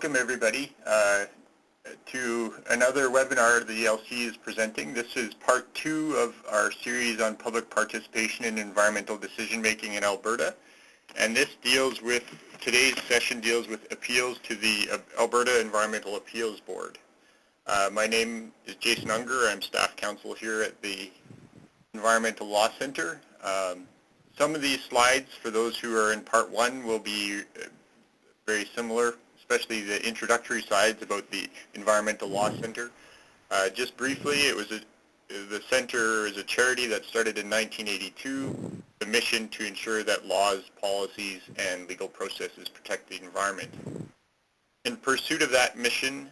welcome everybody to another webinar the ELC is presenting. This is part 2 of our series on public participation in environmental decision making in Alberta. And today's session deals with appeals to the Alberta Environmental Appeals Board. My name is Jason Unger. I'm staff counsel here at the Environmental Law Center. Some of these slides, for those who are in part 1, will be very similar, especially the introductory slides about the Environmental Law Center. Just briefly, the center is a charity that started in 1982, the mission to ensure that laws, policies, and legal processes protect the environment. In pursuit of that mission,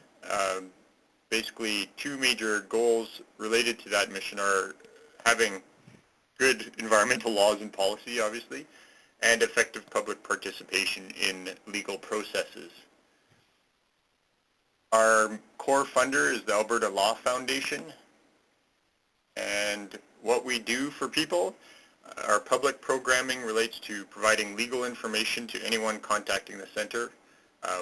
basically 2 major goals related to that mission are having good environmental laws and policy, obviously, and effective public participation in legal processes. Our core funder is the Alberta Law Foundation, and what we do for people, our public programming relates to providing legal information to anyone contacting the center.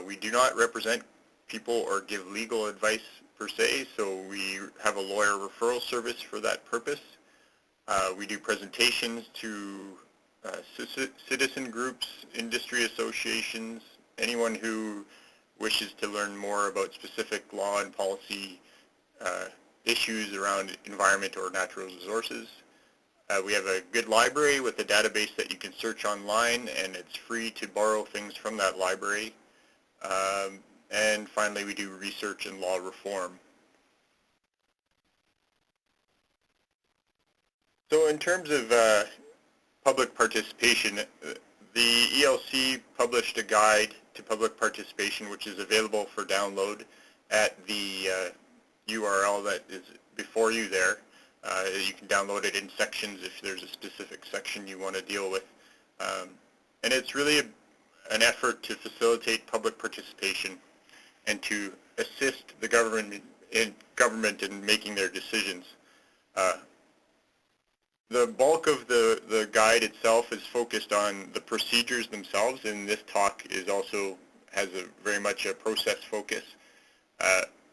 We do not represent people or give legal advice per se, so we have a lawyer referral service for that purpose. We do presentations to citizen groups, industry associations, anyone who wishes to learn more about specific law and policy issues around environment or natural resources. We have a good library with a database that you can search online, and it's free to borrow things from that library. And finally, we do research and law reform. So in terms of public participation, the ELC published a guide to public participation, which is available for download at the URL that is before you there. You can download it in sections if there's a specific section you want to deal with. And it's really an effort to facilitate public participation and to assist the government in making their decisions. The bulk of the guide itself is focused on the procedures themselves, and this talk has very much a process focus,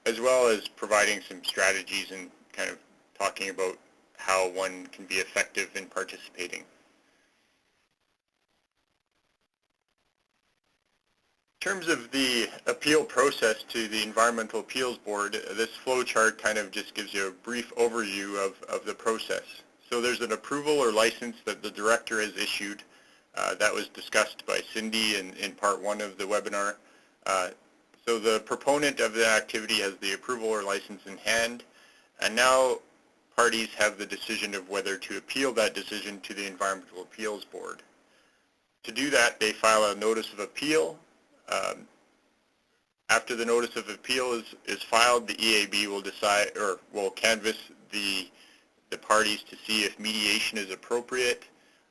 as well as providing some strategies and kind of talking about how one can be effective in participating. In terms of the appeal process to the Environmental Appeals Board, this flow chart kind of just gives you a brief overview of the process. So there's an approval or license that the director has issued. That was discussed by Cindy in part 1 of the webinar. So the proponent of the activity has the approval or license in hand, and now parties have the decision of whether to appeal that decision to the Environmental Appeals Board. To do that, they file a notice of appeal. After the notice of appeal is filed, the EAB will decide, or will canvass the parties to see if mediation is appropriate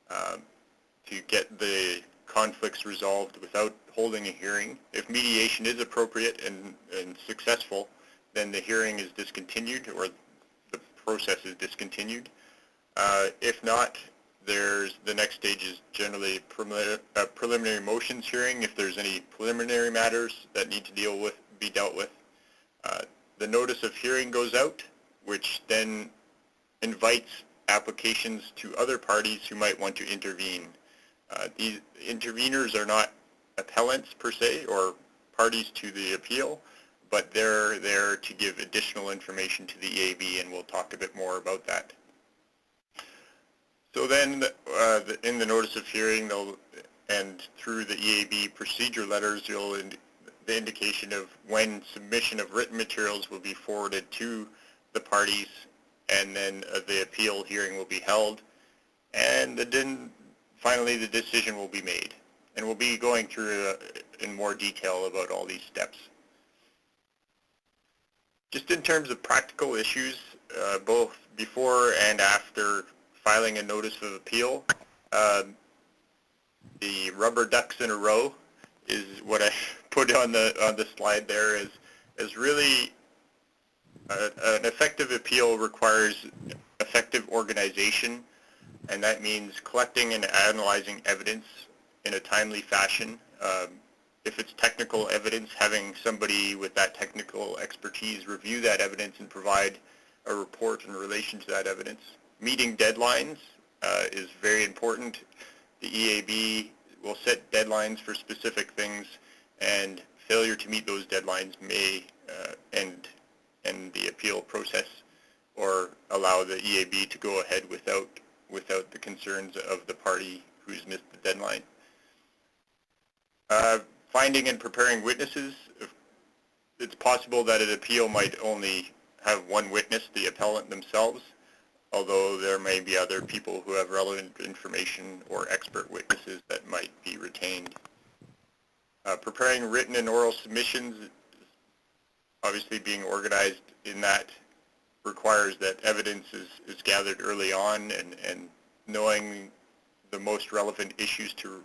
to get the conflicts resolved without holding a hearing. If mediation is appropriate and successful, then the hearing is discontinued, or the process is discontinued. If not, the next stage is generally a preliminary motions hearing if there's any preliminary matters that need to be dealt with. The notice of hearing goes out, which then invites applications to other parties who might want to intervene. These interveners are not appellants per se or parties to the appeal, but they're there to give additional information to the EAB, and we'll talk a bit more about that. So then in the notice of hearing and through the EAB procedure letters, the indication of when submission of written materials will be forwarded to the parties, and then the appeal hearing will be held, and then finally the decision will be made. And we'll be going through in more detail about all these steps. Just in terms of practical issues, both before and after filing a notice of appeal, the rubber ducks in a row is what I put on the slide there, is really an effective appeal requires effective organization, and that means collecting and analyzing evidence in a timely fashion, if it's technical evidence, having somebody with that technical expertise review that evidence and provide a report in relation to that evidence. Meeting deadlines is very important. The EAB will set deadlines for specific things, and failure to meet those deadlines may end the appeal process or allow the EAB to go ahead without the concerns of the party who's missed the deadline. Finding and preparing witnesses. It's possible that an appeal might only have one witness, the appellant themselves, although there may be other people who have relevant information or expert witnesses that might be retained. Preparing written and oral submissions, obviously being organized in that requires that evidence is gathered early on and knowing the most relevant issues to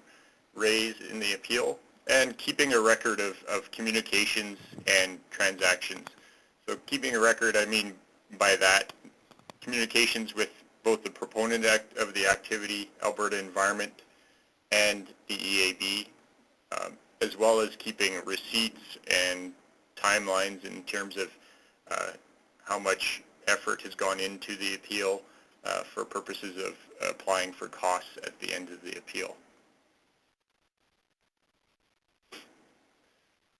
raise in the appeal, and keeping a record of communications and transactions. So keeping a record, I mean by that, communications with both the proponent of the activity, Alberta Environment, and the EAB, as well as keeping receipts and timelines in terms of how much effort has gone into the appeal for purposes of applying for costs at the end of the appeal.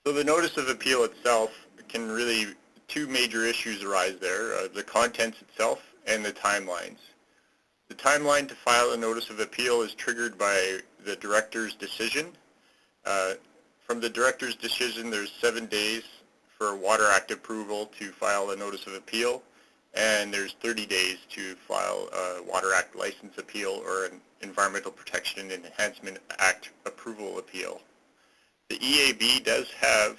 So the notice of appeal itself can really, two major issues arise there, the contents itself and the timelines. The timeline to file a notice of appeal is triggered by the director's decision. From the director's decision, there's 7 days for Water Act approval to file a notice of appeal, and there's 30 days to file a Water Act license appeal or an Environmental Protection and Enhancement Act approval appeal. The EAB does have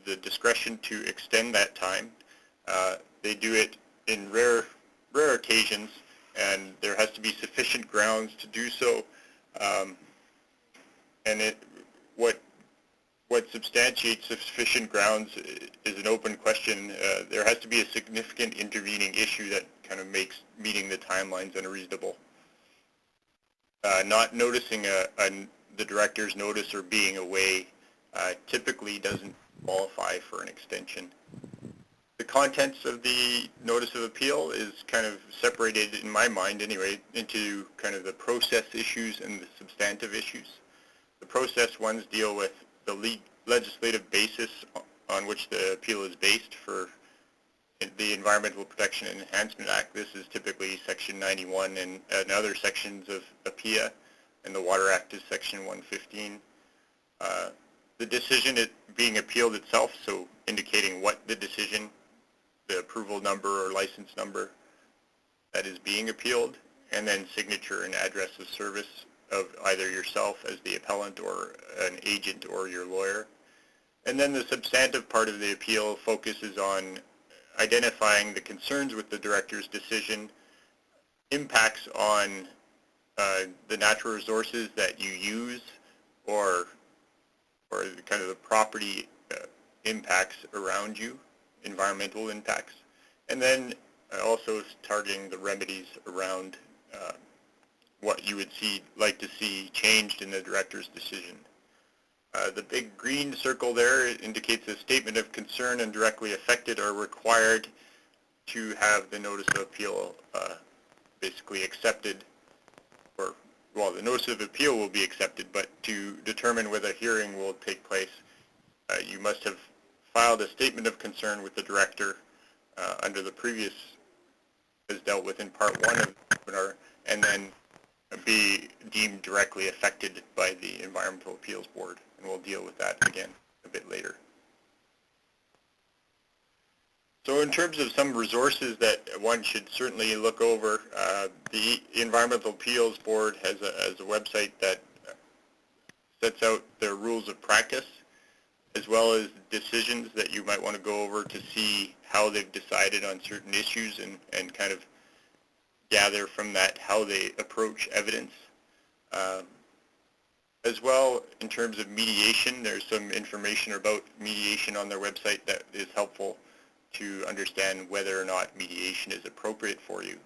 the discretion to extend that time. They do it in rare occasions, and there has to be sufficient grounds to do so. And what substantiates sufficient grounds is an open question. There has to be a significant intervening issue that kind of makes meeting the timelines unreasonable. Not noticing the director's notice or being away typically doesn't qualify for an extension. The contents of the notice of appeal is kind of separated, in my mind anyway, into kind of the process issues and the substantive issues. The process ones deal with the legislative basis on which the appeal is based for the Environmental Protection and Enhancement Act. This is typically Section 91 and other sections of APIA, and the Water Act is Section 115. The decision being appealed itself, so indicating what the decision, the approval number or license number that is being appealed, and then signature and address of service of either yourself as the appellant or an agent or your lawyer. And then the substantive part of the appeal focuses on identifying the concerns with the director's decision, impacts on the natural resources that you use, or kind of the property impacts around you, environmental impacts, and then also targeting the remedies around what you would like to see changed in the director's decision. The big green circle there indicates a statement of concern and directly affected are required to have the notice of appeal basically accepted, or, well, the notice of appeal will be accepted, but to determine whether a hearing will take place, you must have filed a statement of concern with the director under the previous, as dealt with in Part 1 of the webinar, and then be deemed directly affected by the Environmental Appeals Board, and we'll deal with that again a bit later. So in terms of some resources that one should certainly look over, the Environmental Appeals Board has a website that sets out their rules of practice, as well as decisions that you might want to go over to see how they've decided on certain issues and kind of gather from that how they approach evidence. As well, in terms of mediation, there's some information about mediation on their website that is helpful to understand whether or not mediation is appropriate for you.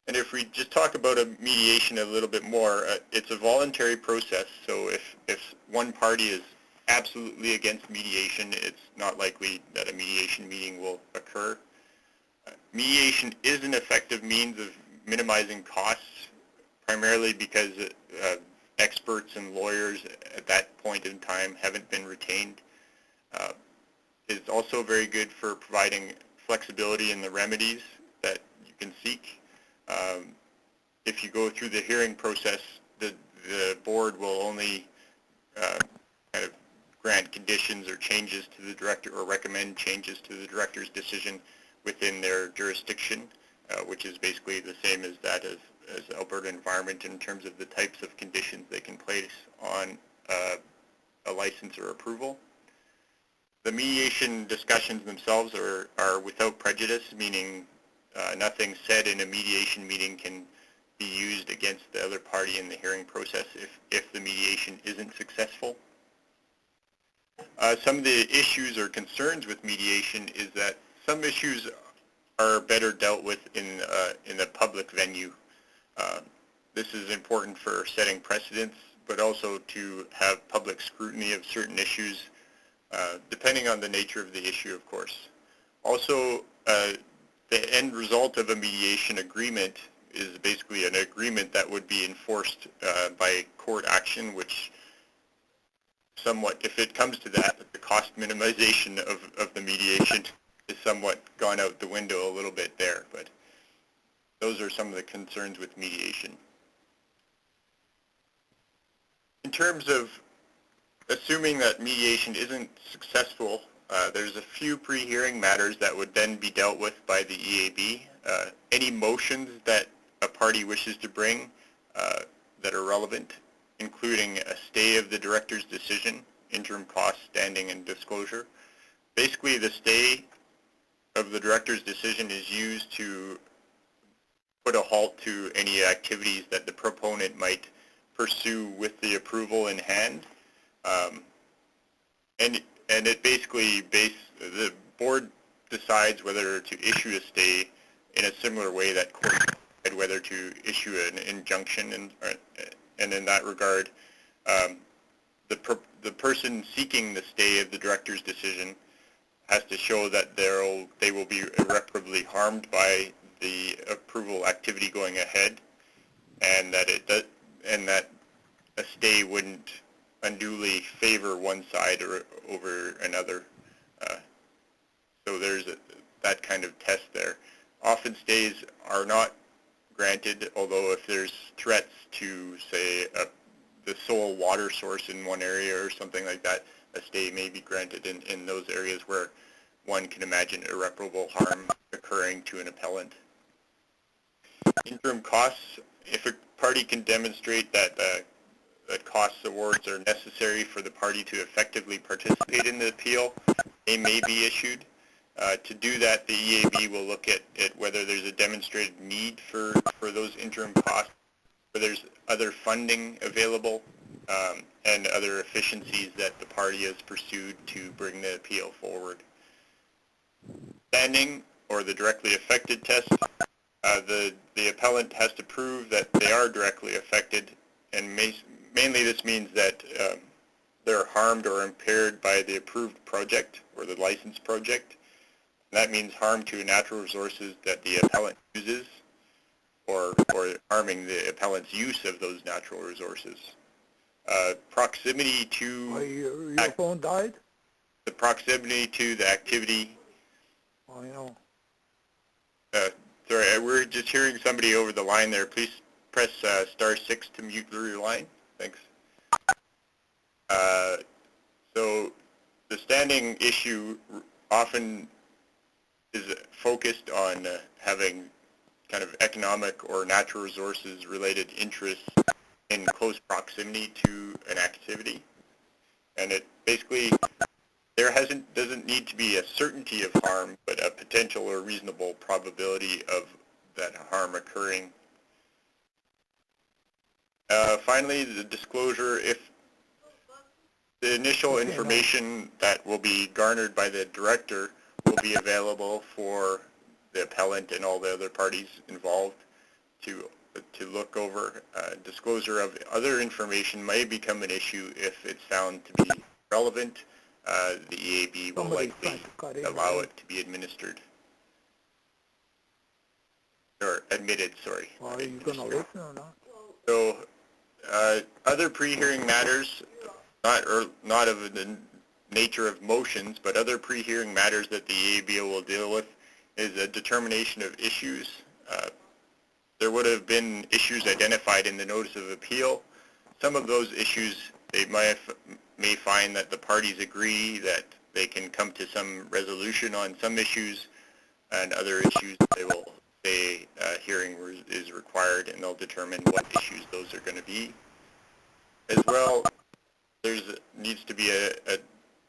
And if we just talk about a mediation a little bit more, it's a voluntary process. So if one party is absolutely against mediation, it's not likely that a mediation meeting will occur. Mediation is an effective means of minimizing costs, primarily because experts and lawyers at that point in time haven't been retained. It's also very good for providing flexibility in the remedies that you can seek. If you go through the hearing process, the board will only kind of grant conditions or changes to the director, or recommend changes to the director's decision within their jurisdiction, which is basically the same as that as Alberta Environment in terms of the types of conditions they can place on a license or approval. The mediation discussions themselves are without prejudice, meaning nothing said in a mediation meeting can be used against the other party in the hearing process if the mediation isn't successful. Some of the issues or concerns with mediation is that some issues are better dealt with in a public venue. This is important for setting precedents, but also to have public scrutiny of certain issues, depending on the nature of the issue, of course. Also, the end result of a mediation agreement is basically an agreement that would be enforced by court action, which somewhat, if it comes to that, the cost minimization of the mediation is somewhat gone out the window a little bit there, but those are some of the concerns with mediation. In terms of assuming that mediation isn't successful, there's a few pre-hearing matters that would then be dealt with by the EAB. Any motions that a party wishes to bring that are relevant, including a stay of the director's decision, interim cost, standing, and disclosure. Basically, the stay of the director's decision is used to put a halt to any activities that the proponent might pursue with the approval in hand. And it basically the board decides whether to issue a stay in a similar way that court decide whether to issue an injunction, and in that regard, the person seeking the stay of the director's decision has to show that they will be irreparably harmed by the approval activity going ahead, and that a stay wouldn't unduly favor one side or over another. So there's that kind of test there. Often stays are not granted, although if there's threats to, say, the sole water source in one area or something like that, a stay may be granted in those areas where one can imagine irreparable harm occurring to an appellant. Interim costs, if a party can demonstrate that cost awards are necessary for the party to effectively participate in the appeal, they may be issued. To do that, the EAB will look at whether there's a demonstrated need for those interim costs, whether there's other funding available, and other efficiencies that the party has pursued to bring the appeal forward. Standing, or the directly affected test, the appellant has to prove that they are directly affected, and mainly this means that they're harmed or impaired by the approved project or the licensed project. And that means harm to natural resources that the appellant uses, or harming the appellant's use of those natural resources. Proximity to... Your phone died? The proximity to the activity... Oh, I know. Sorry, we're just hearing somebody over the line there. Please press *6 to mute your line. Thanks. So the standing issue often is focused on having kind of economic or natural resources related interests in close proximity to an activity. And it basically, doesn't need to be a certainty of harm, but a potential or reasonable probability of that harm occurring. Finally, the disclosure, if the initial information that will be garnered by the director will be available for the appellant and all the other parties involved to look over. Disclosure of other information may become an issue if it's found to be relevant. The EAB will likely allow it to be administered. Or admitted, sorry. Well, are you going to listen or not? So, other pre-hearing matters, not of the nature of motions, but other pre-hearing matters that the EAB will deal with is a determination of issues. There would have been issues identified in the notice of appeal. Some of those issues, they may find that the parties agree that they can come to some resolution on some issues, and other issues they will say hearing is required, and they'll determine what issues those are going to be. As well, there needs to be a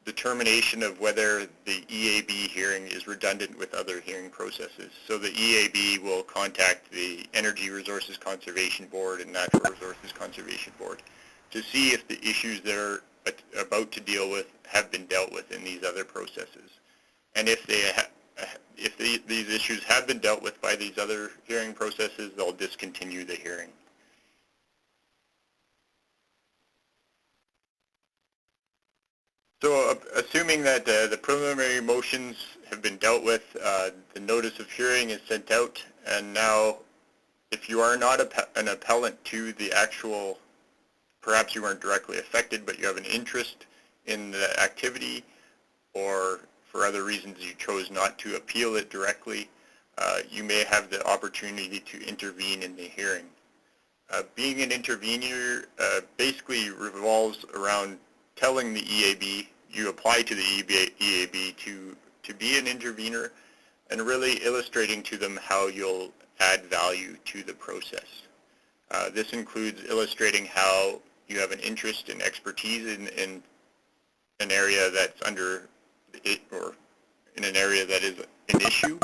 determination of whether the EAB hearing is redundant with other hearing processes. So the EAB will contact the Energy Resources Conservation Board and Natural Resources Conservation Board to see if the issues they're about to deal with have been dealt with in these other processes. And if these issues have been dealt with by these other hearing processes, they'll discontinue the hearing. So assuming that the preliminary motions have been dealt with, the notice of hearing is sent out, and now if you are not an appellant to the actual, perhaps you weren't directly affected, but you have an interest in the activity, or for other reasons you chose not to appeal it directly, you may have the opportunity to intervene in the hearing. Being an intervener basically revolves around telling the EAB, you apply to the EAB to be an intervener, and really illustrating to them how you'll add value to the process. This includes illustrating how you have an interest and expertise in an area that's under it, or in an area that is an issue.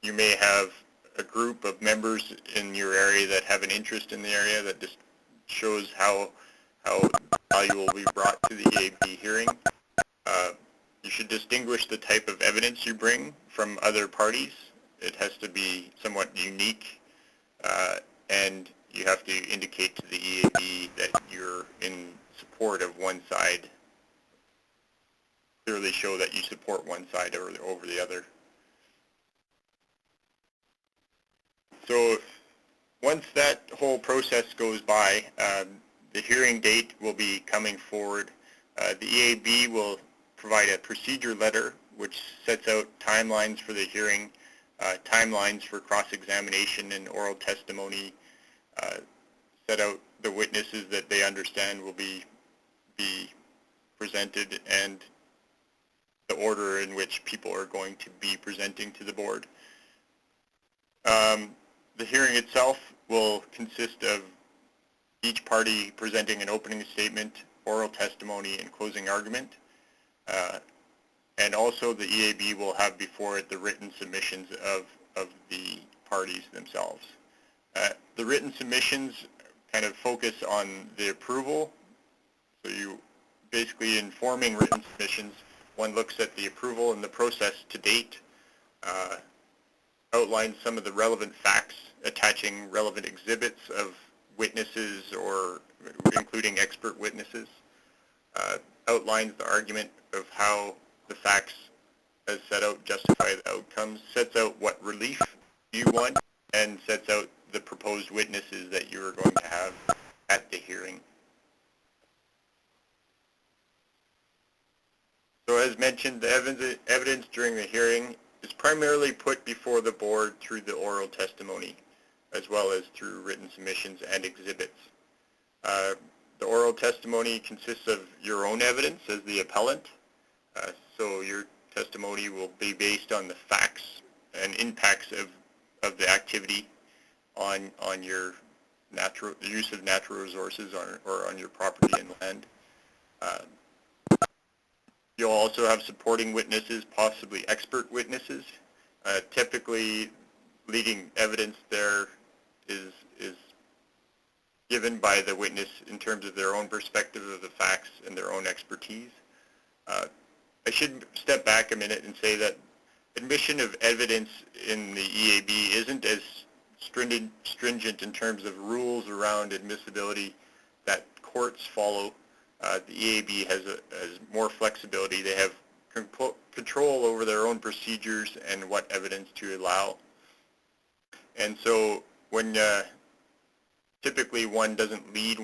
You may have a group of members in your area that have an interest in the area that just shows how value will be brought to the EAB hearing. You should distinguish the type of evidence you bring from other parties. It has to be somewhat unique, and you have to indicate to the EAB that you're in support of one side. Clearly show that you support one side over the other. So once that whole process goes by, the hearing date will be coming forward. The EAB will provide a procedure letter which sets out timelines for the hearing, timelines for cross-examination and oral testimony, set out the witnesses that they understand will be presented, and the order in which people are going to be presenting to the board. The hearing itself will consist of each party presenting an opening statement, oral testimony, and closing argument. And also the EAB will have before it the written submissions of the parties themselves. The written submissions kind of focus on the approval. So you basically, in forming written submissions, one looks at the approval and the process to date, outlines some of the relevant facts, attaching relevant exhibits of witnesses or including expert witnesses, outlines the argument of how the facts as set out justify the outcomes, sets out what relief you want, and sets out the proposed witnesses that you are going to have at the hearing. So as mentioned, the evidence during the hearing is primarily put before the board through the oral testimony, as well as through written submissions and exhibits. The oral testimony consists of your own evidence as the appellant, so your testimony will be based on the facts and impacts of the activity on your use of natural resources or on your property and land. You'll also have supporting witnesses, possibly expert witnesses. Typically, leading evidence there is given by the witness in terms of their own perspective of the facts and their own expertise. I should step back a minute and say that admission of evidence in the EAB isn't as stringent in terms of rules around admissibility that courts follow. The EAB has more flexibility. They have control over their own procedures and what evidence to allow. And so when typically one doesn't lead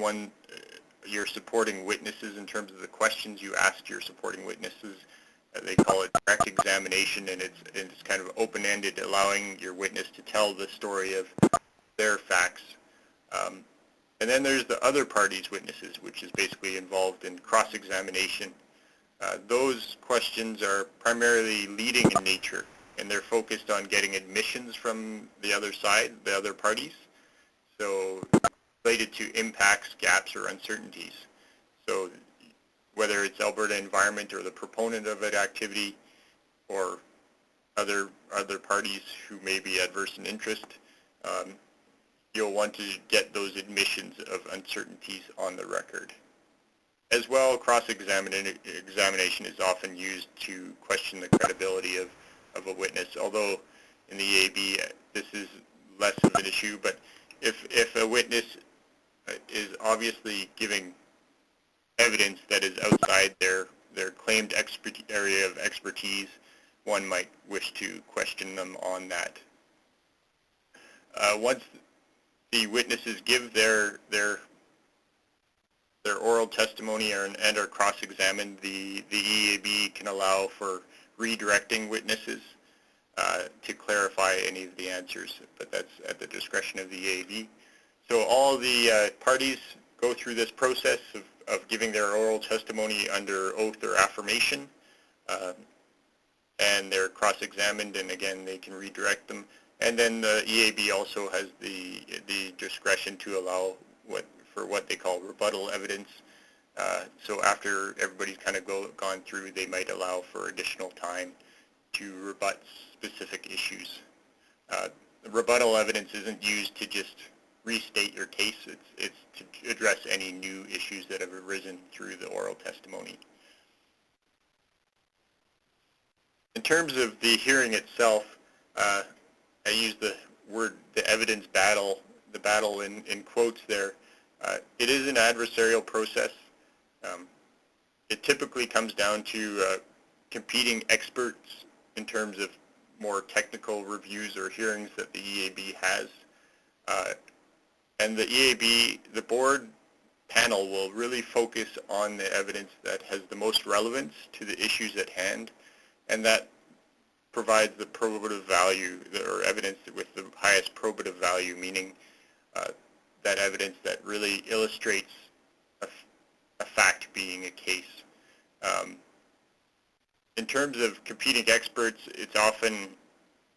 your supporting witnesses in terms of the questions you ask your supporting witnesses, they call it direct examination, and it's kind of open-ended, allowing your witness to tell the story of their facts. And then there's the other party's witnesses, which is basically involved in cross-examination. Those questions are primarily leading in nature, and they're focused on getting admissions from the other side, the other parties, so related to impacts, gaps, or uncertainties. So whether it's Alberta Environment or the proponent of an activity or other parties who may be adverse in interest, you'll want to get those admissions of uncertainties on the record. As well, cross-examination is often used to question the credibility of a witness, although in the EAB this is less of an issue. But if a witness is obviously giving evidence that is outside their claimed area of expertise, one might wish to question them on that. Once the witnesses give their oral testimony and are cross-examined, the EAB can allow for redirecting witnesses to clarify any of the answers, but that's at the discretion of the EAB. So all the parties go through this process of giving their oral testimony under oath or affirmation, and they're cross-examined, and again, they can redirect them. And then the EAB also has the discretion to allow what they call rebuttal evidence. So after everybody's kind of gone through, they might allow for additional time to rebut specific issues. The rebuttal evidence isn't used to just restate your case. It's to address any new issues that have arisen through the oral testimony. In terms of the hearing itself, I use the evidence battle, the battle in quotes there. It is an adversarial process. It typically comes down to competing experts in terms of more technical reviews or hearings that the EAB has. And the EAB, the board panel, will really focus on the evidence that has the most relevance to the issues at hand, and that provides the probative value, or evidence with the highest probative value, meaning that evidence that really illustrates a fact being a case. In terms of competing experts, it's often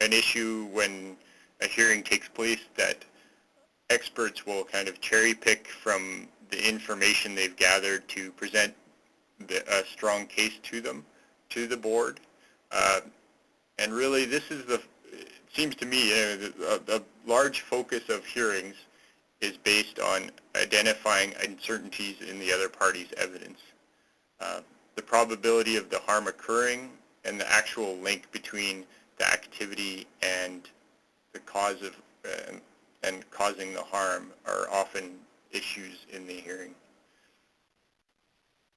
an issue when a hearing takes place that experts will kind of cherry pick from the information they've gathered to present a strong case to the board. And really, this is it seems to me, a large focus of hearings is based on identifying uncertainties in the other party's evidence. The probability of the harm occurring and the actual link between the activity and the cause of and causing the harm are often issues in the hearing.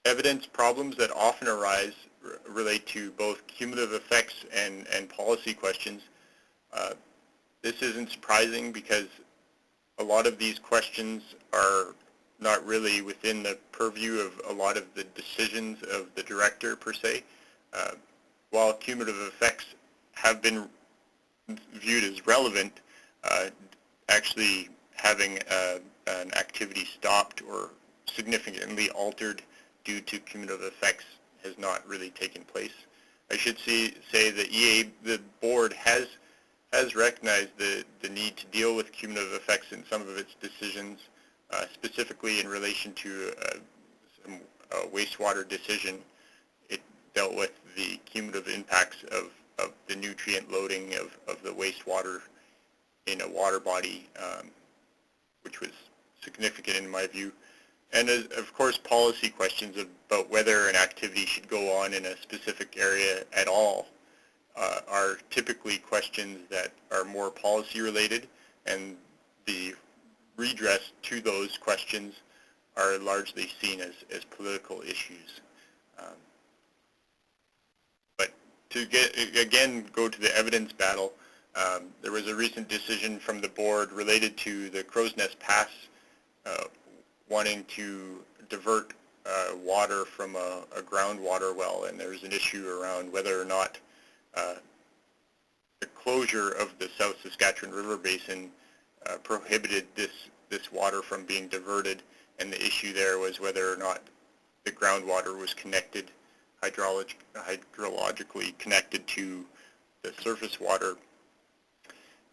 Evidence problems that often arise relate to both cumulative effects and policy questions. This isn't surprising because a lot of these questions are not really within the purview of a lot of the decisions of the director per se. While cumulative effects have been viewed as relevant, actually having an activity stopped or significantly altered due to cumulative effects has not really taken place. I should say that the board has recognized the need to deal with cumulative effects in some of its decisions, specifically in relation to a wastewater decision. It dealt with the cumulative impacts of the nutrient loading of the wastewater in a water body, which was significant in my view. And of course, policy questions about whether an activity should go on in a specific area at all are typically questions that are more policy related, and the redress to those questions are largely seen as political issues. But to go to the evidence battle, there was a recent decision from the board related to the Crow's Nest Pass wanting to divert water from a groundwater well, and there's an issue around whether or not the closure of the South Saskatchewan River Basin prohibited this water from being diverted, and the issue there was whether or not the groundwater was connected, hydrologically connected to the surface water.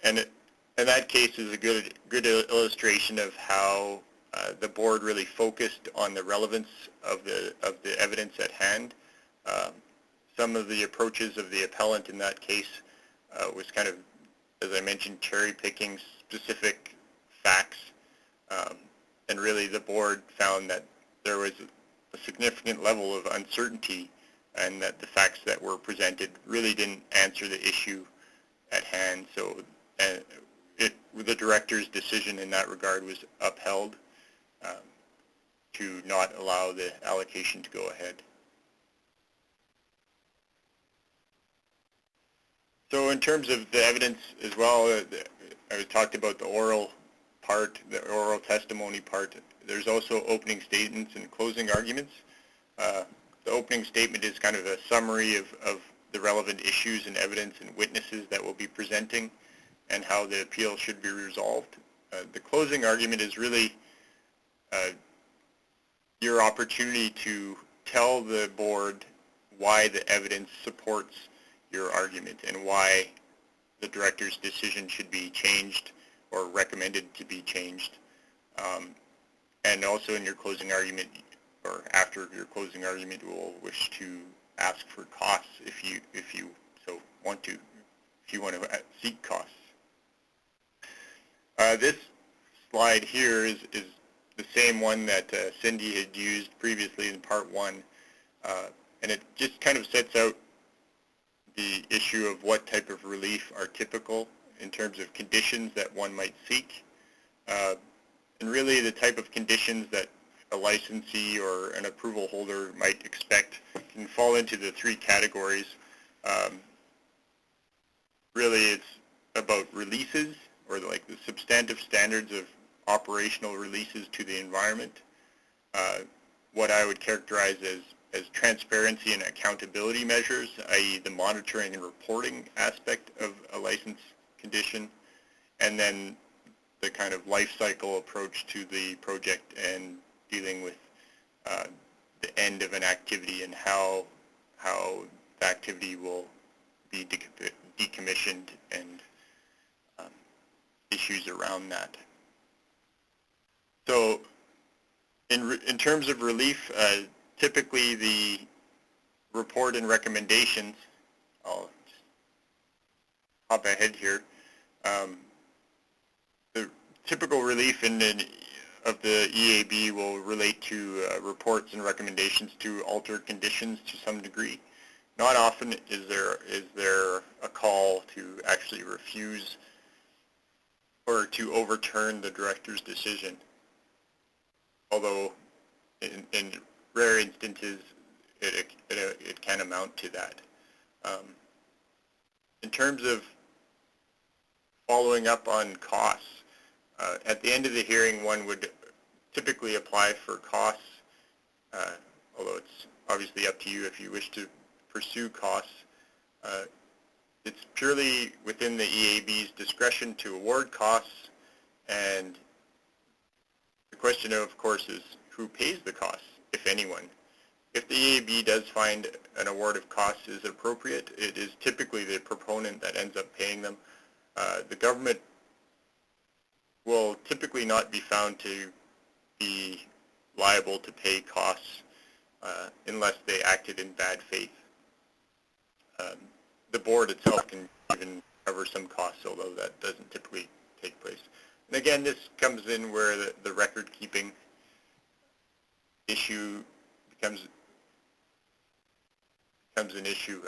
And in that case is a good illustration of how the board really focused on the relevance of the evidence at hand. Some of the approaches of the appellant in that case was kind of, as I mentioned, cherry-picking specific facts, and really the board found that there was a significant level of uncertainty and that the facts that were presented really didn't answer the issue at hand. So the director's decision in that regard was upheld to not allow the allocation to go ahead. So in terms of the evidence as well, I talked about the oral part, the oral testimony part. There's also opening statements and closing arguments. The opening statement is kind of a summary of the relevant issues and evidence and witnesses that we'll be presenting and how the appeal should be resolved. The closing argument is really your opportunity to tell the board why the evidence supports your argument and why the director's decision should be changed or recommended to be changed. And also in your closing argument, or after your closing argument, you will wish to ask for costs if you want to seek costs. This slide here is the same one that Cindy had used previously in part one, and it just kind of sets out the issue of what type of relief are typical in terms of conditions that one might seek, and really the type of conditions that a licensee or an approval holder might expect can fall into the three categories. Really it's about releases, or like the substantive standards of operational releases to the environment, what I would characterize as transparency and accountability measures, i.e. the monitoring and reporting aspect of a license condition, and then the kind of life cycle approach to the project and dealing with the end of an activity and how the activity will be decommissioned and issues around that. So in terms of relief, typically the report and recommendations, I'll just hop ahead here, the typical relief of the EAB will relate to reports and recommendations to alter conditions to some degree. Not often is there a call to actually refuse or to overturn the director's decision, although in rare instances it can amount to that. In terms of following up on costs, at the end of the hearing one would typically apply for costs, although it's obviously up to you if you wish to pursue costs. It's purely within the EAB's discretion to award costs, and the question of course is who pays the costs, if anyone. If the EAB does find an award of costs is appropriate, it is typically the proponent that ends up paying them. The government will typically not be found to be liable to pay costs unless they acted in bad faith. The board itself can even cover some costs, although that doesn't typically take place. And again, this comes in where the record-keeping issue becomes an issue.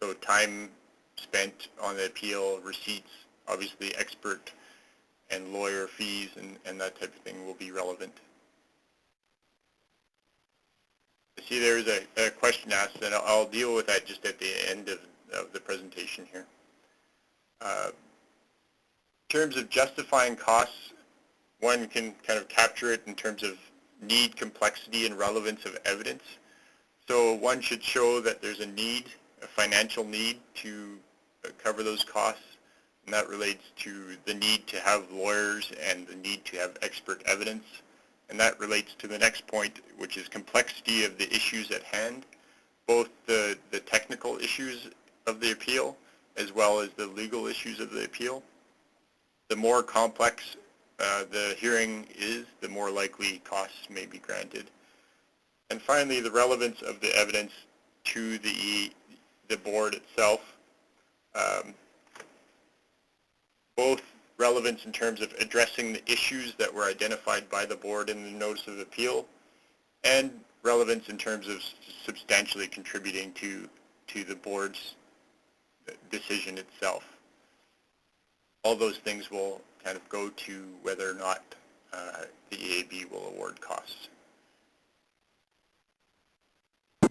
So time spent on the appeal, receipts obviously expert and lawyer fees and that type of thing will be relevant. I see there's a question asked, and I'll deal with that just at the end of the presentation here. In terms of justifying costs, one can kind of capture it in terms of need, complexity, and relevance of evidence. So one should show that there's a need, a financial need to cover those costs, and that relates to the need to have lawyers and the need to have expert evidence. And that relates to the next point, which is complexity of the issues at hand, both the technical issues of the appeal as well as the legal issues of the appeal. The more complex the hearing is, the more likely costs may be granted. And finally, the relevance of the evidence to the board itself, both relevance in terms of addressing the issues that were identified by the board in the notice of appeal, and relevance in terms of substantially contributing to the board's decision itself. All those things will kind of go to whether or not the EAB will award costs. In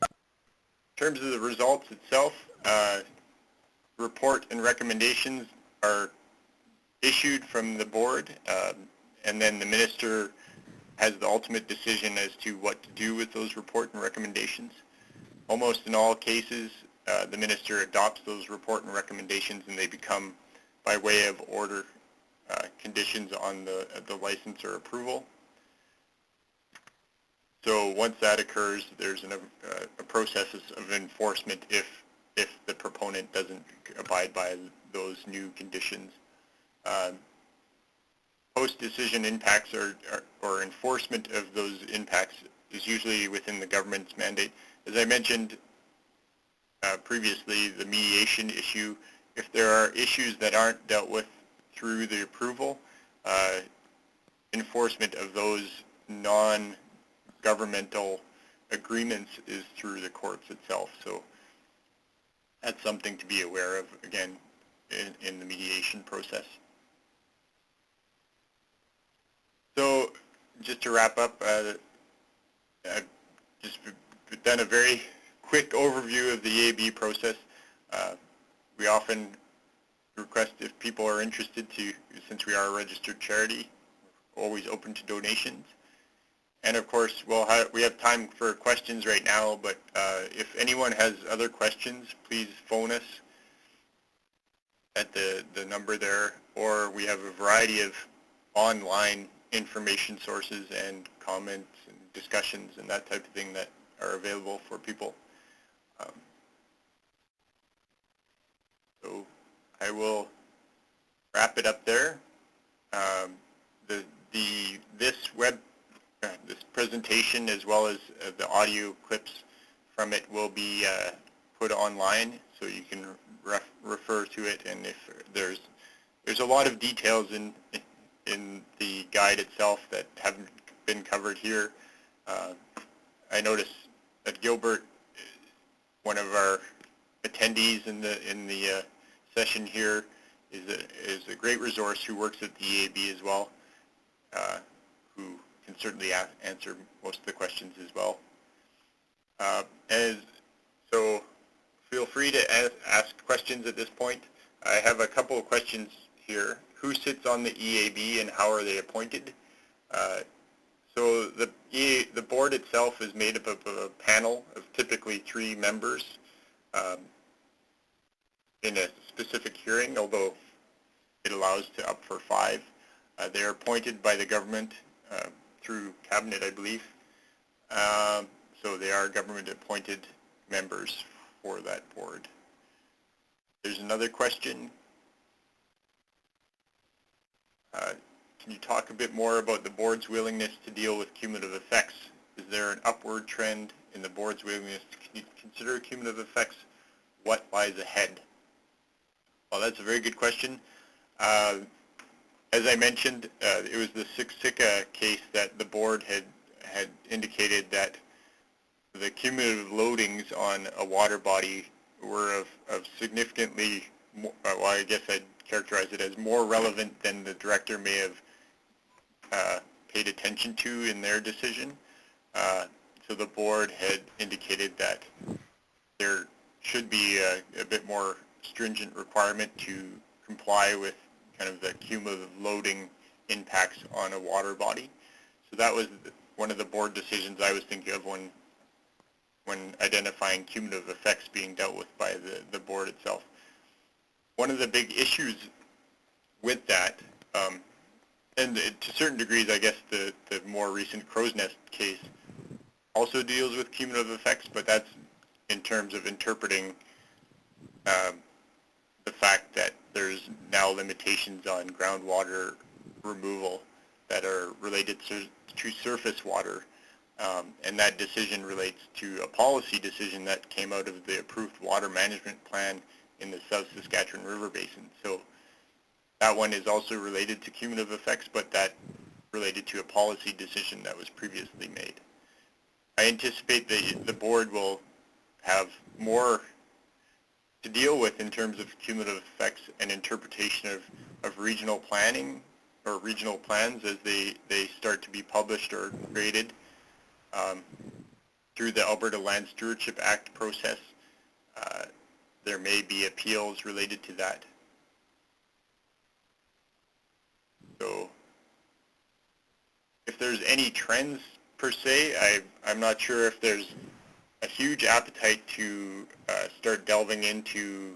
terms of the results itself, report and recommendations are issued from the board, and then the minister has the ultimate decision as to what to do with those report and recommendations. Almost in all cases, the minister adopts those report and recommendations, and they become, by way of order, conditions on the license or approval. So once that occurs, there's a process of enforcement if the proponent doesn't abide by those new conditions. Post-decision impacts or enforcement of those impacts is usually within the government's mandate. As I mentioned previously, the mediation issue, if there are issues that aren't dealt with through the approval, enforcement of those non-governmental agreements is through the courts itself. So that's something to be aware of, again, in the mediation process. So just to wrap up, I've just done a very quick overview of the EAB process. We often request, if people are interested to, since we are a registered charity, always open to donations. And of course, we have time for questions right now, but if anyone has other questions, please phone us at the number there, or we have a variety of online information sources and comments and discussions and that type of thing that are available for people. So I will wrap it up there. This presentation, as well as the audio clips from it, will be put online, so you can refer to it. And if there's a lot of details in the guide itself that haven't been covered here. I noticed that Gilbert, one of our attendees in the session here, is a great resource who works at the EAB as well, who can certainly answer most of the questions as well. So feel free to ask questions at this point. I have a couple of questions here. Who sits on the EAB and how are they appointed? So the board itself is made up of a panel of typically 3 members in a specific hearing, although it allows to up for 5. They are appointed by the government through cabinet, I believe. So they are government-appointed members for that board. There's another question. Can you talk a bit more about the board's willingness to deal with cumulative effects? Is there an upward trend in the board's willingness to consider cumulative effects? What lies ahead? Well, that's a very good question. As I mentioned, it was the Siksika case that the board had indicated that the cumulative loadings on a water body were of significantly well, I guess I'd characterize it as more relevant than the director may have paid attention to in their decision. So the board had indicated that there should be a bit more stringent requirement to comply with kind of the cumulative loading impacts on a water body. So that was one of the board decisions I was thinking of when identifying cumulative effects being dealt with by the board itself. One of the big issues with that, and to certain degrees, I guess the more recent Crow's Nest case also deals with cumulative effects, but that's in terms of interpreting the fact that there's now limitations on groundwater removal that are related to surface water, and that decision relates to a policy decision that came out of the approved water management plan in the South Saskatchewan River Basin. So that one is also related to cumulative effects, but that related to a policy decision that was previously made. I anticipate that the board will have more to deal with in terms of cumulative effects and interpretation of regional planning or regional plans as they start to be published or created through the Alberta Land Stewardship Act process. There may be appeals related to that. So if there's any trends per se, I'm not sure if there's a huge appetite to start delving into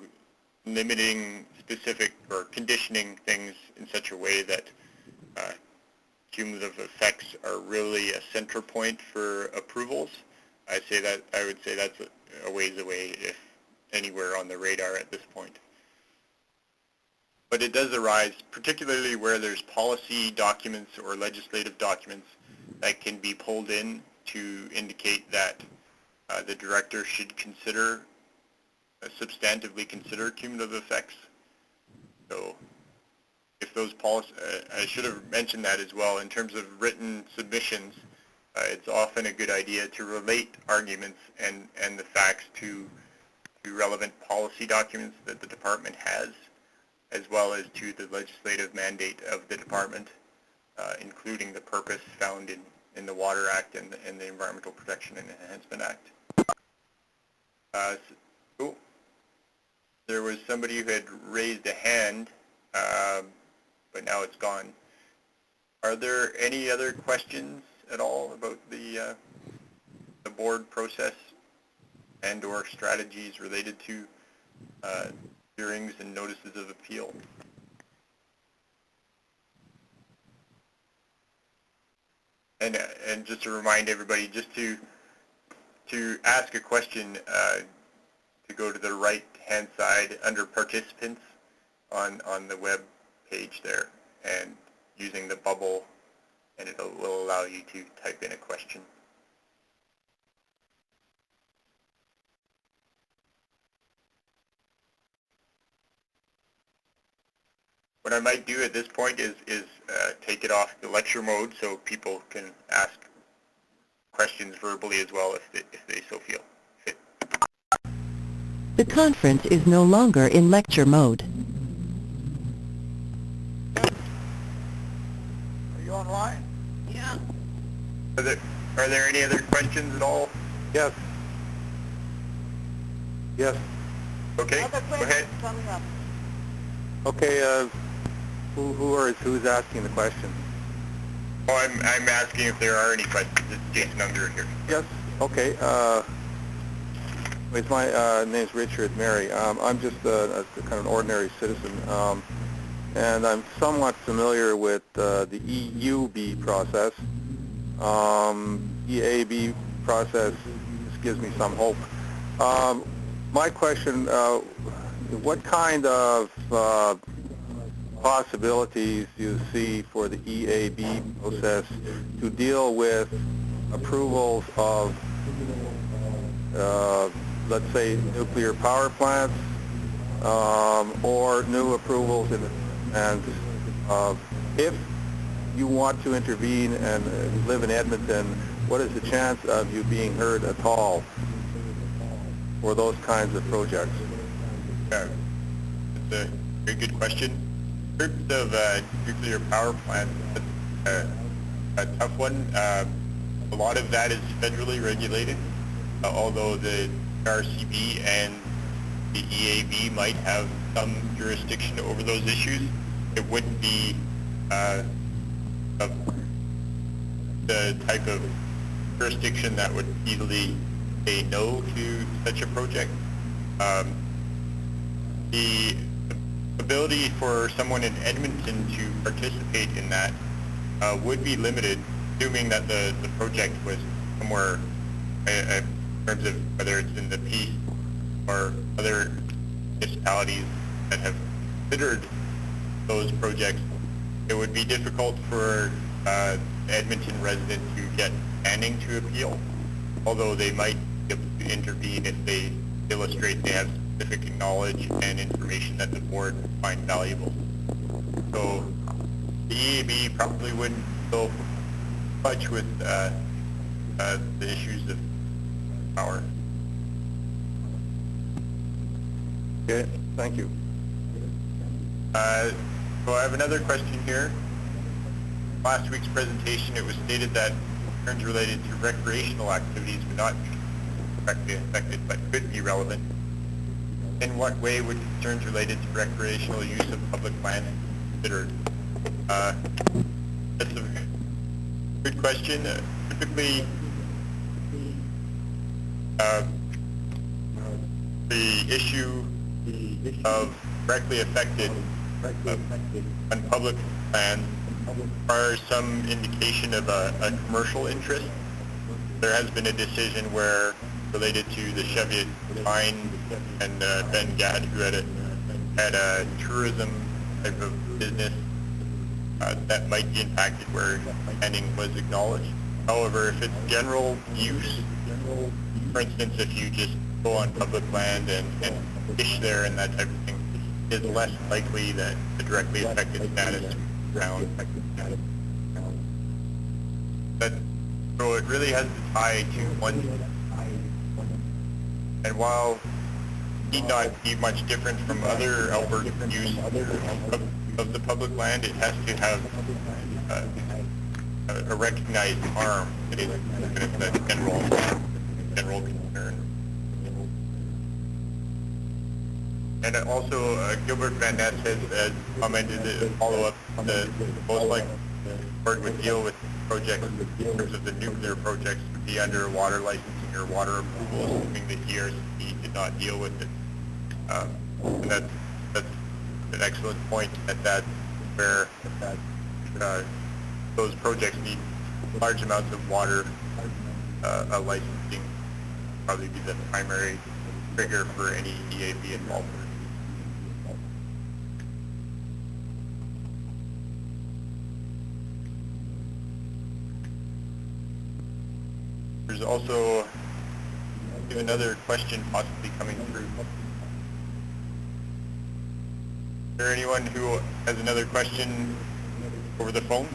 limiting specific or conditioning things in such a way that cumulative effects are really a center point for approvals. I would say that's a ways away, if anywhere on the radar at this point. But it does arise, particularly where there's policy documents or legislative documents that can be pulled in to indicate that the director should consider, substantively consider cumulative effects. So if those policies, I should have mentioned that as well, in terms of written submissions, it's often a good idea to relate arguments and the facts to relevant policy documents that the department has, as well as to the legislative mandate of the department, including the purpose found in the Water Act and the Environmental Protection and Enhancement Act. There was somebody who had raised a hand, but now it's gone. Are there any other questions at all about the board process and or strategies related to hearings and notices of appeal? And just to remind everybody, just to ask a question, to go to the right-hand side under participants on the web page there, and using the bubble, and it will allow you to type in a question. What I might do at this point is take it off the lecture mode so people can ask questions verbally as well if they so feel fit. The conference is no longer in lecture mode. Are you online? Yeah. Are there any other questions at all? Yes. Yes. Okay, go ahead. Coming up. Okay, who's asking the question? Oh, I'm asking if there are any questions. It's Jason Unger here. Yes. Okay. My name's Richard Mary. I'm just a kind of an ordinary citizen, and I'm somewhat familiar with the EUB process. EAB process just gives me some hope. My question, what kind of possibilities do you see for the EAB process to deal with approvals of, let's say, nuclear power plants, or new approvals and if you want to intervene and live in Edmonton, what is the chance of you being heard at all for those kinds of projects? Yeah. That's a very good question. In terms of nuclear power plants, that's a tough one. A lot of that is federally regulated, although the RCB and the EAB might have some jurisdiction over those issues. It wouldn't be of the type of jurisdiction that would easily say no to such a project. The ability for someone in Edmonton to participate in that would be limited, assuming that the project was somewhere in terms of whether it's in the Peace or other municipalities that have considered those projects. It would be difficult for Edmonton resident to get standing to appeal, although they might be able to intervene if they illustrate they have specific knowledge and information that the board would find valuable. So the EAB probably wouldn't go much with the issues of power. Okay, thank you. So I have another question here. Last week's presentation, it was stated that concerns related to recreational activities would not be directly affected but could be relevant. In what way would concerns related to recreational use of public land be considered? That's a good question. Typically, the issue of directly affected on public land requires some indication of a commercial interest. There has been a decision where related to the Cheviot Mine and Ben Gadd, who had a tourism type of business that might be impacted where planning was acknowledged. However, if it's general use, for instance, if you just go on public land and fish there and that type of thing, is less likely that the directly affected status ground. But so it really has to tie to one. And while it need not be much different from other Alberta use of the public land, it has to have a recognized harm that is a general concern. And also, Gilbert Van Ness has commented a follow-up that most likely the board would deal with projects in terms of the nuclear projects would be under water licensing or water approval, assuming the ERC did not deal with it. And that's an excellent point at that, where those projects need large amounts of water licensing probably be the primary trigger for any EAB involvement. There's also another question possibly coming through. Is there anyone who has another question over the phone?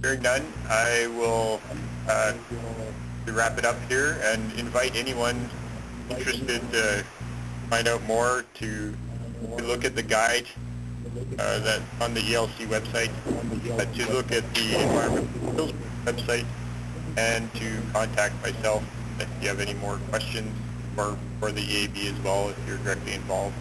Hearing none, I will wrap it up here and invite anyone interested to find out more to look at the guide that's on the ELC website, to look at the Environmental Appeals website, and to contact myself if you have any more questions, or the EAB as well if you're directly involved.